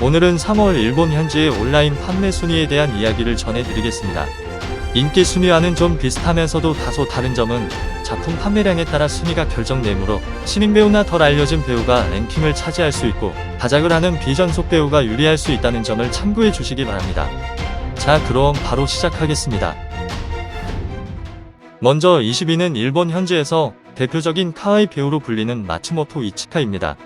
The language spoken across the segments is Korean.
오늘은 3월 일본 현지의 온라인 판매 순위에 대한 이야기를 전해드리겠습니다. 인기 순위와는 좀 비슷하면서도 다소 다른 점은 작품 판매량에 따라 순위가 결정되므로 신인 배우나 덜 알려진 배우가 랭킹을 차지할 수 있고 다작을 하는 비전속 배우가 유리할 수 있다는 점을 참고해 주시기 바랍니다. 자, 그럼 바로 시작하겠습니다. 먼저 20위는 일본 현지에서 대표적인 카와이 배우로 불리는 마츠모토 이치카입니다.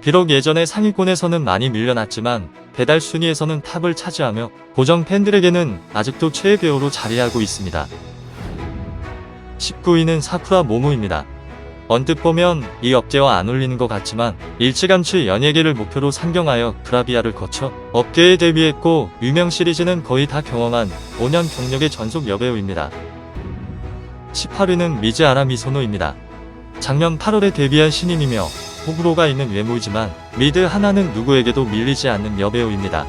비록 예전에 상위권에서는 많이 밀려났지만 배달 순위에서는 탑을 차지하며 고정 팬들에게는 아직도 최애 배우로 자리하고 있습니다. 19위는 사쿠라 모모입니다. 언뜻 보면 이 업계와 안 어울리는 것 같지만 일찌감치 연예계를 목표로 상경하여 그라비아를 거쳐 업계에 데뷔했고 유명 시리즈는 거의 다 경험한 5년 경력의 전속 여배우입니다. 18위는 미즈하라 미소노입니다. 작년 8월에 데뷔한 신인이며 호불호가 있는 외모이지만 미드 하나는 누구에게도 밀리지 않는 여배우입니다.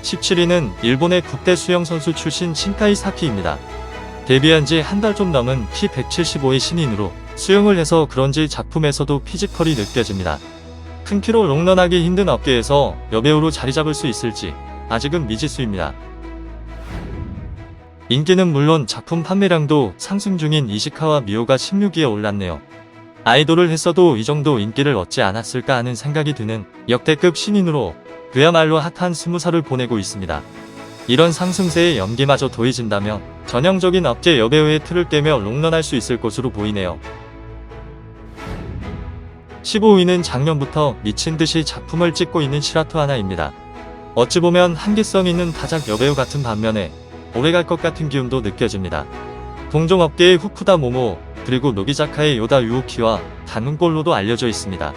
17위는 일본의 국대 수영선수 출신 신카이 사키입니다. 데뷔한 지 한 달 좀 넘은 키 175의 신인으로 수영을 해서 그런지 작품에서도 피지컬이 느껴집니다. 큰 키로 롱런하기 힘든 업계에서 여배우로 자리 잡을 수 있을지 아직은 미지수입니다. 인기는 물론 작품 판매량도 상승 중인 이시카와 미호가 16위에 올랐네요. 아이돌을 했어도 이 정도 인기를 얻지 않았을까 하는 생각이 드는 역대급 신인으로 그야말로 핫한 20살을 보내고 있습니다. 이런 상승세에 연기마저 더해진다면 전형적인 업계 여배우의 틀을 깨며 롱런할 수 있을 것으로 보이네요. 15위는 작년부터 미친듯이 작품을 찍고 있는 시라토 하나입니다. 어찌 보면 한계성 있는 다작 여배우 같은 반면에 오래갈 것 같은 기운도 느껴집니다. 동종업계의 후쿠다 모모, 그리고 노기자카의 요다 유우키와 닮은 꼴로도 알려져 있습니다.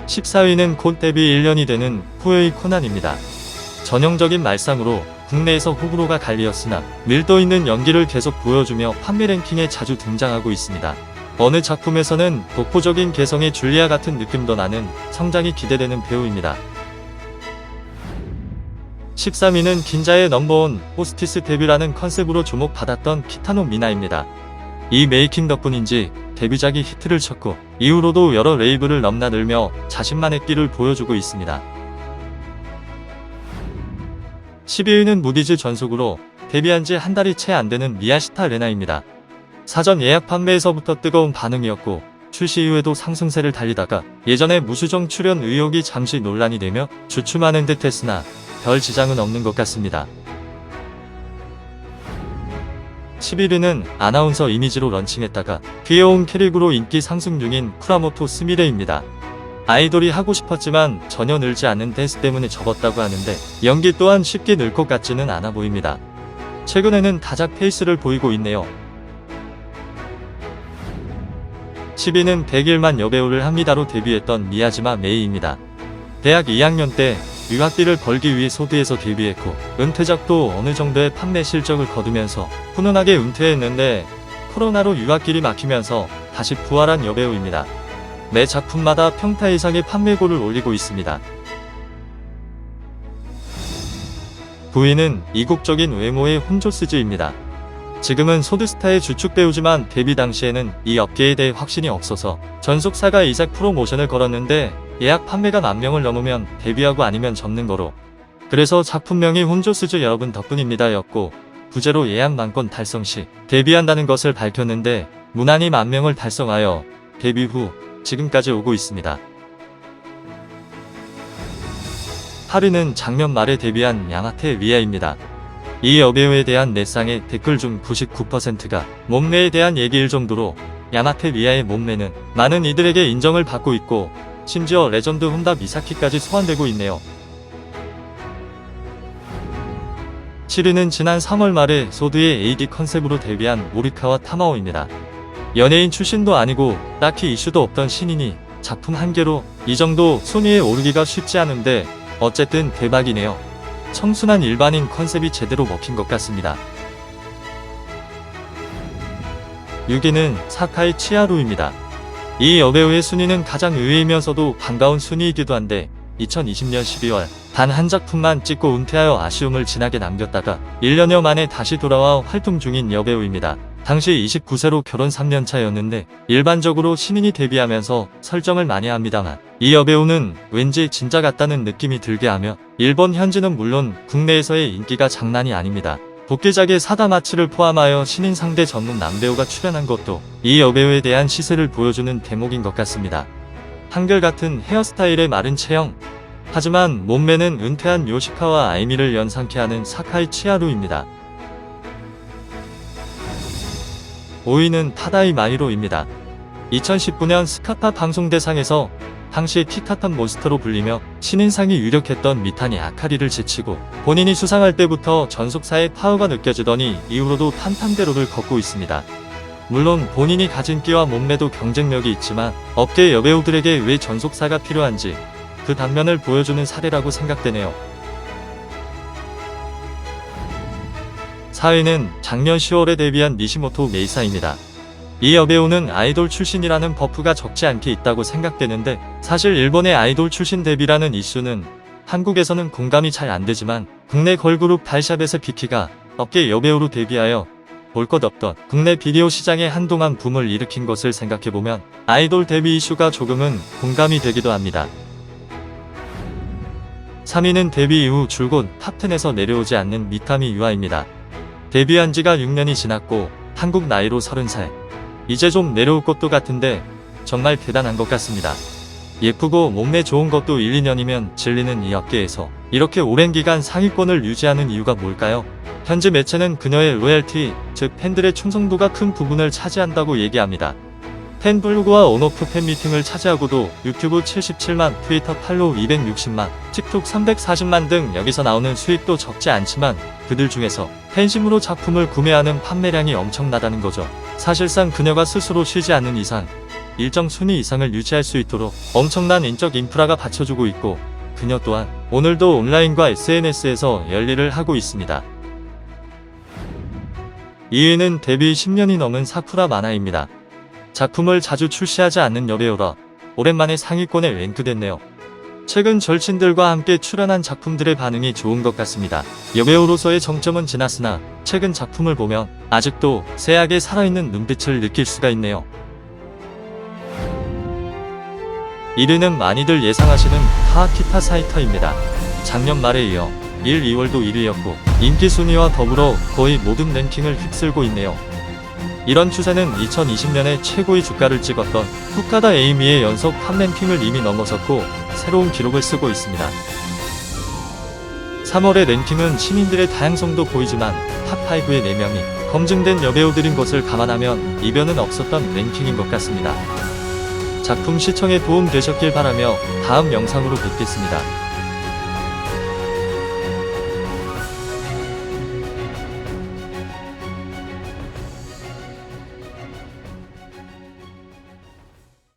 14위는 곧 데뷔 1년이 되는 후요이 코난입니다. 전형적인 말상으로 국내에서 호불호가 갈리었으나 밀도 있는 연기를 계속 보여주며 판매 랭킹에 자주 등장하고 있습니다. 어느 작품에서는 독보적인 개성의 줄리아 같은 느낌도 나는 성장이 기대되는 배우입니다. 13위는 긴자의 넘버원 호스티스 데뷔라는 컨셉으로 주목받았던 키타노 미나입니다. 이 메이킹 덕분인지 데뷔작이 히트를 쳤고 이후로도 여러 레이블을 넘나들며 자신만의 끼를 보여주고 있습니다. 12위는 무디즈 전속으로 데뷔한 지 한 달이 채 안 되는 미야시타 레나입니다. 사전 예약 판매에서부터 뜨거운 반응이었고 출시 이후에도 상승세를 달리다가 예전에 무수정 출연 의혹이 잠시 논란이 되며 주춤하는 듯 했으나 별 지장은 없는 것 같습니다. 11위는 아나운서 이미지로 런칭했다가 귀여운 캐릭으로 인기 상승 중인 쿠라모토 스미레입니다. 아이돌이 하고 싶었지만 전혀 늘지 않는 댄스 때문에 접었다고 하는데 연기 또한 쉽게 늘 것 같지는 않아 보입니다. 최근에는 다작 페이스를 보이고 있네요. 10위는 101만 여배우를 합니다로 데뷔했던 미야지마 메이입니다. 대학 2학년 때 유학비를 벌기 위해 소드에서 데뷔했고 은퇴작도 어느 정도의 판매 실적을 거두면서 훈훈하게 은퇴했는데 코로나로 유학길이 막히면서 다시 부활한 여배우입니다. 매 작품마다 평타 이상의 판매고를 올리고 있습니다. 9위는 이국적인 외모의 혼조스즈입니다. 지금은 소드스타의 주축 배우지만 데뷔 당시에는 이 업계에 대해 확신이 없어서 전속사가 이작 프로모션을 걸었는데 예약 판매가 10,000명을 넘으면 데뷔하고 아니면 접는 거로. 그래서 작품명이 혼조스즈 여러분 덕분입니다 였고 부제로 예약 만건 달성 시 데뷔한다는 것을 밝혔는데 무난히 10,000명을 달성하여 데뷔 후 지금까지 오고 있습니다. 8위는 작년 말에 데뷔한 야마테 리아입니다. 이 여배우에 대한 내상의 댓글 중 99%가 몸매에 대한 얘기일 정도로 야마테 리아의 몸매는 많은 이들에게 인정을 받고 있고 심지어 레전드 혼다 미사키까지 소환되고 있네요. 7위는 지난 3월 말에 소드의 AD 컨셉으로 데뷔한 모리카와 타마오입니다. 연예인 출신도 아니고 딱히 이슈도 없던 신인이 작품 한 개로 이 정도 순위에 오르기가 쉽지 않은데 어쨌든 대박이네요. 청순한 일반인 컨셉이 제대로 먹힌 것 같습니다. 6위는 사카이 치하루입니다. 이 여배우의 순위는 가장 의외이면서도 반가운 순위이기도 한데 2020년 12월 단 한 작품만 찍고 은퇴하여 아쉬움을 진하게 남겼다가 1년여 만에 다시 돌아와 활동 중인 여배우입니다. 당시 29세로 결혼 3년 차였는데 일반적으로 신인이 데뷔하면서 설정을 많이 합니다만 이 여배우는 왠지 진짜 같다는 느낌이 들게 하며 일본 현지는 물론 국내에서의 인기가 장난이 아닙니다. 도끼작의 사다마치를 포함하여 신인 상대 전문 남배우가 출연한 것도 이 여배우에 대한 시세를 보여주는 대목인 것 같습니다. 한결같은 헤어스타일의 마른 체형, 하지만 몸매는 은퇴한 요시카와 아이미를 연상케 하는 사카이 치하루입니다. 5위는 타다이 마히로입니다. 2019년 스카파 방송대상에서 당시 티타탄 몬스터로 불리며 신인상이 유력했던 미타니 아카리를 제치고 본인이 수상할 때부터 전속사의 파워가 느껴지더니 이후로도 탄탄대로를 걷고 있습니다. 물론 본인이 가진 끼와 몸매도 경쟁력이 있지만 업계 여배우들에게 왜 전속사가 필요한지 그 단면을 보여주는 사례라고 생각되네요. 4위는 작년 10월에 데뷔한 니시모토 메이사입니다. 이 여배우는 아이돌 출신이라는 버프가 적지 않게 있다고 생각되는데 사실 일본의 아이돌 출신 데뷔라는 이슈는 한국에서는 공감이 잘 안되지만 국내 걸그룹 달샤벳의 비키가 업계 여배우로 데뷔하여 볼 것 없던 국내 비디오 시장에 한동안 붐을 일으킨 것을 생각해보면 아이돌 데뷔 이슈가 조금은 공감이 되기도 합니다. 3위는 데뷔 이후 줄곧 탑10에서 내려오지 않는 미카미 유아입니다. 데뷔한 지가 6년이 지났고 한국 나이로 30살. 이제 좀 내려올 것도 같은데 정말 대단한 것 같습니다. 예쁘고 몸매 좋은 것도 1, 2년이면 질리는 이 업계에서 이렇게 오랜 기간 상위권을 유지하는 이유가 뭘까요? 현지 매체는 그녀의 로열티, 즉 팬들의 충성도가 큰 부분을 차지한다고 얘기합니다. 팬블로그와 온오프 팬미팅을 차지하고도 유튜브 77만, 트위터 팔로우 260만, 틱톡 340만 등 여기서 나오는 수익도 적지 않지만 그들 중에서 팬심으로 작품을 구매하는 판매량이 엄청나다는 거죠. 사실상 그녀가 스스로 쉬지 않는 이상 일정 순위 이상을 유지할 수 있도록 엄청난 인적 인프라가 받쳐주고 있고 그녀 또한 오늘도 온라인과 SNS에서 열일을 하고 있습니다. 2위는 데뷔 10년이 넘은 사쿠라 마나입니다. 작품을 자주 출시하지 않는 여배우라 오랜만에 상위권에 랭크됐네요. 최근 절친들과 함께 출연한 작품들의 반응이 좋은 것 같습니다. 여배우로서의 정점은 지났으나 최근 작품을 보면 아직도 새하게 살아있는 눈빛을 느낄 수가 있네요. 1위는 많이들 예상하시는 하아키타 사이타입니다. 작년 말에 이어 1, 2월도 1위였고 인기 순위와 더불어 거의 모든 랭킹을 휩쓸고 있네요. 이런 추세는 2020년에 최고의 주가를 찍었던 후카다 에이미의 연속 탑랭킹을 이미 넘어섰고 새로운 기록을 쓰고 있습니다. 3월의 랭킹은 시민들의 다양성도 보이지만 탑5의 4명이 검증된 여배우들인 것을 감안하면 이변은 없었던 랭킹인 것 같습니다. 작품 시청에 도움 되셨길 바라며 다음 영상으로 뵙겠습니다.